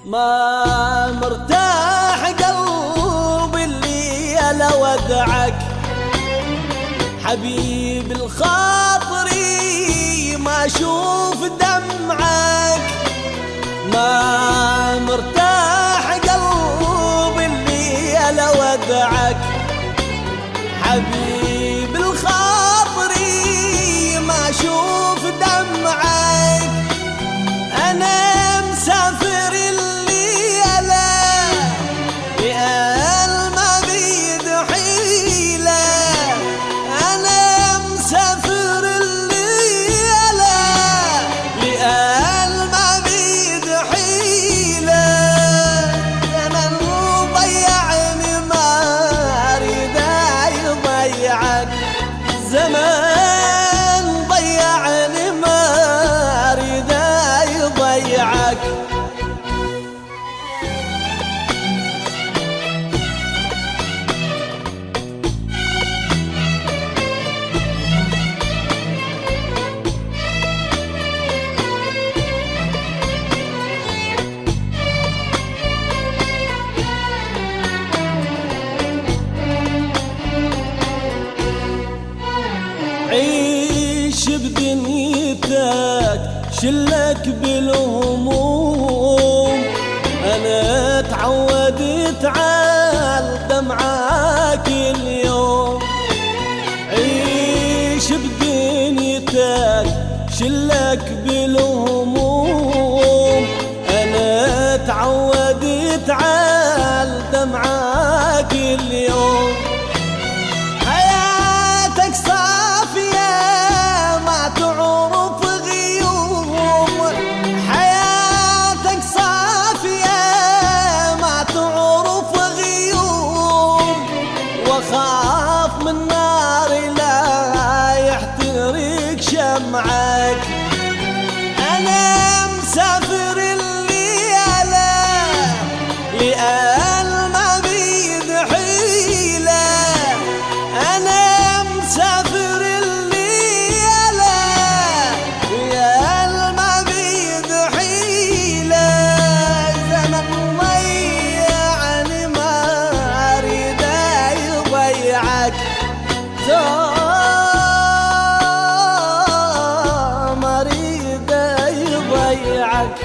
ما مرتاح قلبي اللي انا ودعك حبيب الخاطري ما اشوف دمعك. ما مرتاح قلبي اللي انا ودعك حبيب الخاطري ما اشوف دمعك. انا مسافر الليلة لأن ما بيد حيلة. انا مسافر الليلة لأن ما بيد حيلة. زمن ضيعني ما اريد يضيعك. زمان ضيعني ما اريد يضيعك. عيش بدنيتك شلك بالهموم. انا تعودت على دمعك اليوم. عيش بدنيتك شلك بالهموم. انا تعودت على دمعك اليوم. حياتك صافية ما تعرف غيوم. حياتك صافية ما تعرف غيوم. واخاف من نار لا يحترق شمعك. انا مسافر الليلة لأن ما بيد حيلة. انا مسافر الليلة لأن ما بيد حيلة. زمن ضيعني ما اريد يضيعك. ما اريد يضيعك.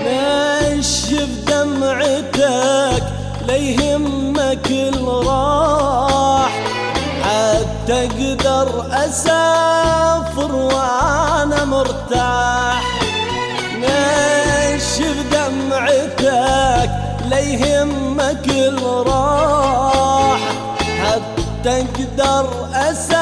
نشف دمعتك ليهمك الراح حتى اقدر اسافر وانا مرتاح. نشف دمعتك ليهمك الراح حتى اقدر اسافر